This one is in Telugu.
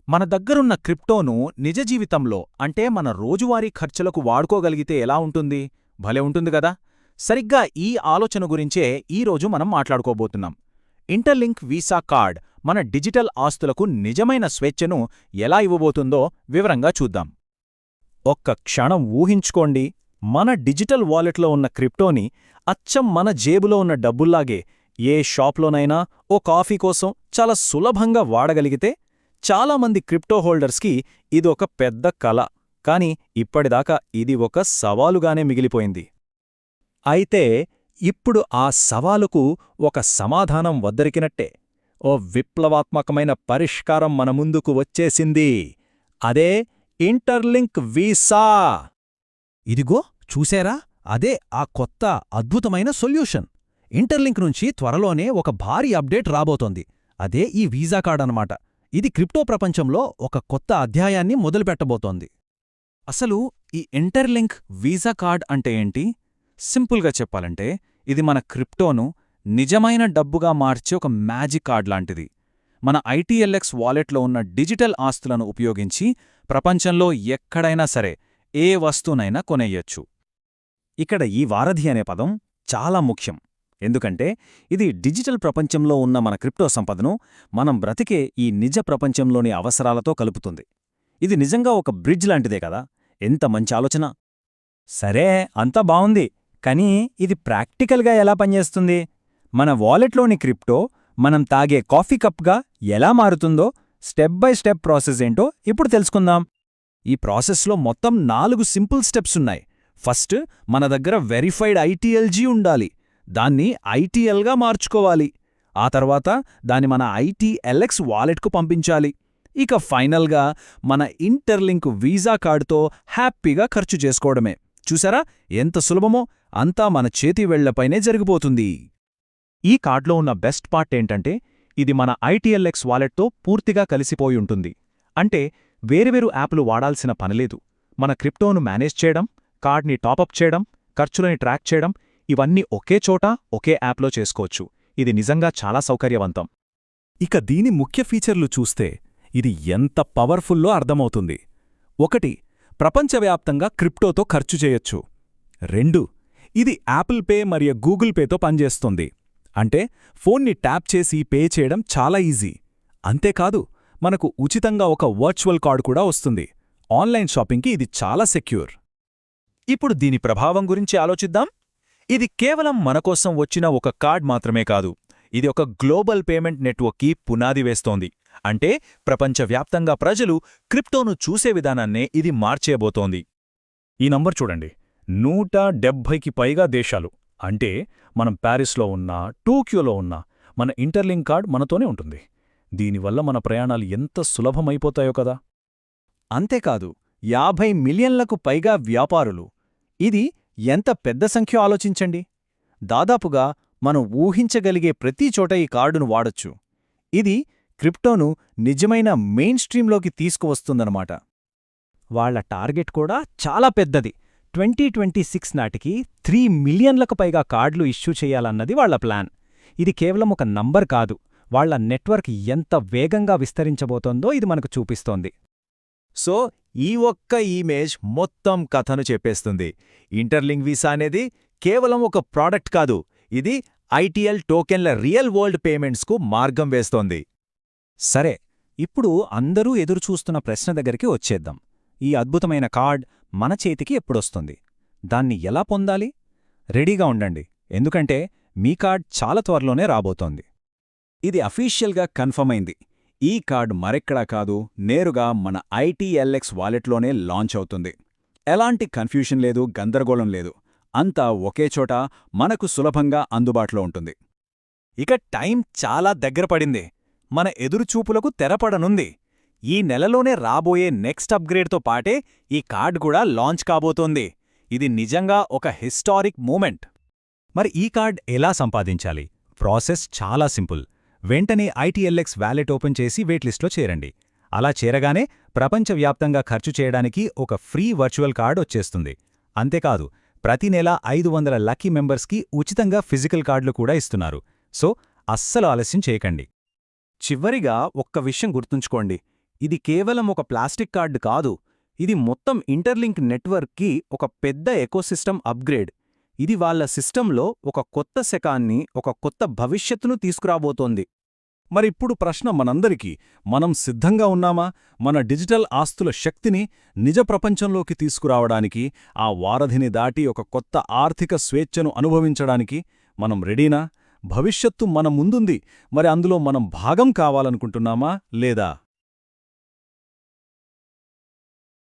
మన దగ్గరున్న క్రిప్టోను నిజ జీవితంలో అంటే మన రోజువారీ ఖర్చులకు వాడుకోగలిగితే ఎలా ఉంటుంది? భలే ఉంటుంది గదా! సరిగ్గా ఈ ఆలోచన గురించే ఈరోజు మనం మాట్లాడుకోబోతున్నాం. ఇంటర్లింక్ వీసా కార్డ్ మన డిజిటల్ ఆస్తులకు నిజమైన స్వేచ్ఛను ఎలా ఇవ్వబోతుందో వివరంగా చూద్దాం. ఒక్క క్షణం ఊహించుకోండి, మన డిజిటల్ వాలెట్లో ఉన్న క్రిప్టోని అచ్చం మన జేబులో ఉన్న డబ్బుల్లాగే ఏ షాప్లోనైనా ఓ కాఫీ కోసం చాలా సులభంగా వాడగలిగితే చాలామంది క్రిప్టో హోల్డర్స్కి ఇదొక పెద్ద కల, కాని ఇప్పటిదాకా ఇది ఒక సవాలుగానే మిగిలిపోయింది. అయితే ఇప్పుడు ఆ సవాలుకు ఒక సమాధానం వద్దరికినట్టే. ఓ విప్లవాత్మకమైన పరిష్కారం మన ముందుకు వచ్చేసింది. అదే ఇంటర్లింక్ వీసా. ఇదిగో చూశారా, అదే ఆ కొత్త అద్భుతమైన సొల్యూషన్. ఇంటర్లింక్ నుంచి త్వరలోనే ఒక భారీ అప్డేట్ రాబోతోంది. అదే ఈ వీసా కార్డ్ అన్నమాట. ఇది క్రిప్టో ప్రపంచంలో ఒక కొత్త అధ్యాయాన్ని మొదలుపెట్టబోతోంది. అసలు ఈ ఇంటర్లింక్ వీసా కార్డ్ అంటే ఏంటి? సింపుల్గా చెప్పాలంటే ఇది మన క్రిప్టోను నిజమైన డబ్బుగా మార్చే ఒక మ్యాజిక్ కార్డ్ లాంటిది. మన ఐటీఎల్ఎక్స్ వాలెట్లో ఉన్న డిజిటల్ ఆస్తులను ఉపయోగించి ప్రపంచంలో ఎక్కడైనా సరే ఏ వస్తువునైనా కొనేయొచ్చు. ఇక్కడ ఈ వారధి అనే పదం చాలా ముఖ్యం. ఎందుకంటే ఇది డిజిటల్ ప్రపంచంలో ఉన్న మన క్రిప్టో సంపదను మనం బ్రతికే ఈ నిజ ప్రపంచంలోని అవసరాలతో కలుపుతుంది. ఇది నిజంగా ఒక బ్రిడ్జ్ లాంటిదే కదా. ఎంత మంచి ఆలోచన! సరే, అంతా బావుంది, కానీ ఇది ప్రాక్టికల్గా ఎలా పనిచేస్తుంది? మన వాలెట్లోని క్రిప్టో మనం తాగే కాఫీ కప్గా ఎలా మారుతుందో స్టెప్ బై స్టెప్ ప్రాసెస్ ఏంటో ఇప్పుడు తెలుసుకుందాం. ఈ ప్రాసెస్లో మొత్తం 4 సింపుల్ స్టెప్స్ ఉన్నాయి. ఫస్ట్, మన దగ్గర వెరిఫైడ్ ఐటీఎల్జీ ఉండాలి. దాన్ని ఐటీఎల్గా మార్చుకోవాలి. ఆ తర్వాత దాన్ని మన ఐటీఎల్ఎక్స్ వాలెట్కు పంపించాలి. ఇక ఫైనల్గా మన ఇంటర్లింక్ వీసా కార్డుతో హ్యాపీగా ఖర్చు చేసుకోవడమే. చూసారా ఎంత సులభమో? అంతా మన చేతి వేళ్లపైనే జరిగిపోతుంది. ఈ కార్డులో ఉన్న బెస్ట్ పార్ట్ ఏంటంటే ఇది మన ఐటీఎల్ఎక్స్ వాలెట్తో పూర్తిగా కలిసిపోయి ఉంటుంది. అంటే వేరువేరు యాప్లు వాడాల్సిన పనిలేదు. మన క్రిప్టోను మేనేజ్ చేయడం, కార్డ్ని టాపప్ చేయడం, ఖర్చులని ట్రాక్ చేయడం ఇవన్నీ ఒకే చోట ఒకే యాప్లో చేసుకోవచ్చు. ఇది నిజంగా చాలా సౌకర్యవంతం. ఇక దీని ముఖ్య ఫీచర్లు చూస్తే ఇది ఎంత పవర్ఫుల్లో అర్థమవుతుంది. 1. ప్రపంచవ్యాప్తంగా క్రిప్టోతో ఖర్చు చేయొచ్చు. 2. ఇది యాపిల్ పే మరియు గూగుల్ పేతో పనిచేస్తుంది. అంటే ఫోన్ని ట్యాప్ చేసి పే చేయడం చాలా ఈజీ. అంతేకాదు, మనకు ఉచితంగా ఒక వర్చువల్ కార్డు కూడా వస్తుంది. ఆన్లైన్ షాపింగ్కి ఇది చాలా సెక్యూర్. ఇప్పుడు దీని ప్రభావం గురించి ఆలోచిద్దాం. ఇది కేవలం మనకోసం వచ్చిన ఒక కార్డ్ మాత్రమే కాదు, ఇది ఒక గ్లోబల్ పేమెంట్ నెట్వర్క్కి పునాది వేస్తోంది. అంటే ప్రపంచవ్యాప్తంగా ప్రజలు క్రిప్టోను చూసే విధానాన్నే ఇది మార్చేయబోతోంది. ఈ నంబర్ చూడండి, 170కి పైగా దేశాలు. అంటే మనం ప్యారిస్లో ఉన్నా, టోక్యోలో ఉన్నా మన ఇంటర్లింక్ కార్డ్ మనతోనే ఉంటుంది. దీనివల్ల మన ప్రయాణాలు ఎంత సులభమైపోతాయో కదా. అంతేకాదు, 50 మిలియన్లకు పైగా వ్యాపారులు. ఇది ఎంత పెద్ద సంఖ్య ఆలోచించండి. దాదాపుగా మనం ఊహించగలిగే ప్రతి చోట ఈ కార్డును వాడొచ్చు. ఇది క్రిప్టోను నిజమైన మెయిన్ స్ట్రీమ్లోకి తీసుకువస్తుందన్నమాట. వాళ్ల టార్గెట్ కూడా చాలా పెద్దది. 2026 నాటికి 3 మిలియన్లకు పైగా కార్డులు ఇష్యూ చేయాలన్నది వాళ్ల ప్లాన్. ఇది కేవలం ఒక నంబర్ కాదు, వాళ్ల నెట్వర్క్ ఎంత వేగంగా విస్తరించబోతోందో ఇది మనకు చూపిస్తోంది. సో ఈ ఒక్క ఇమేజ్ మొత్తం కథను చెప్పేస్తుంది. ఇంటర్లింక్ వీసా అనేది కేవలం ఒక ప్రాడక్ట్ కాదు, ఇది ఐటీఎల్ టోకెన్ల రియల్ వరల్డ్ పేమెంట్స్కు మార్గం వేస్తోంది. సరే, ఇప్పుడు అందరూ ఎదురుచూస్తున్న ప్రశ్న దగ్గరికి వచ్చేద్దాం. ఈ అద్భుతమైన కార్డ్ మన చేతికి ఎప్పుడొస్తుంది? దాన్ని ఎలా పొందాలి? రెడీగా ఉండండి, ఎందుకంటే మీ కార్డ్ చాలా త్వరలోనే రాబోతోంది. ఇది అఫీషియల్గా కన్ఫర్మ్ అయింది. ఈ కార్డ్ మరెక్కడా కాదు, నేరుగా మన ఐటీఎల్ఎక్స్ వాలెట్లోనే లాంచ్ అవుతుంది. ఎలాంటి కన్ఫ్యూషన్ లేదు, గందరగోళం లేదు. అంతా ఒకే చోట మనకు సులభంగా అందుబాటులో ఉంటుంది. ఇక టైం చాలా దగ్గర పడింది. మన ఎదురుచూపులకు తెరపడనుంది. ఈ నెలలోనే రాబోయే నెక్స్ట్ అప్గ్రేడ్తో పాటే ఈ కార్డ్ కూడా లాంచ్ కాబోతోంది. ఇది నిజంగా ఒక హిస్టారిక్ మూమెంట్. మరి ఈ కార్డ్ ఎలా సంపాదించాలి? ప్రాసెస్ చాలా సింపుల్. వెంటనే ఐటీఎల్ఎక్స్ వ్యాలెట్ ఓపెన్ చేసి వెయిట్లిస్ట్లో చేరండి. అలా చేరగానే ప్రపంచవ్యాప్తంగా ఖర్చు చేయడానికి ఒక ఫ్రీ వర్చువల్ కార్డ్ వచ్చేస్తుంది. అంతేకాదు, ప్రతి నెల 500 లక్కీ మెంబర్స్కి ఉచితంగా ఫిజికల్ కార్డులు కూడా ఇస్తున్నారు. సో అస్సలు ఆలస్యం చేయకండి. చివరిగా ఒక్క విషయం గుర్తుంచుకోండి, ఇది కేవలం ఒక ప్లాస్టిక్ కార్డు కాదు, ఇది మొత్తం ఇంటర్లింక్ నెట్వర్క్కి ఒక పెద్ద ఎకోసిస్టమ్ అప్గ్రేడ్. ఇది వాళ్ళ సిస్టంలో ఒక కొత్త శకాన్ని, ఒక కొత్త భవిష్యత్తును తీసుకురాబోతోంది. మరిప్పుడు ప్రశ్న మనందరికీ, మనం సిద్ధంగా ఉన్నామా మన డిజిటల్ ఆస్తుల శక్తిని నిజ ప్రపంచంలోకి తీసుకురావడానికి, ఆ వారధిని దాటి ఒక కొత్త ఆర్థిక స్వేచ్ఛను అనుభవించడానికి మనం రెడీనా? భవిష్యత్తు మన ముందుంది, మరి అందులో మనం భాగం కావాలనుకుంటున్నామా లేదా?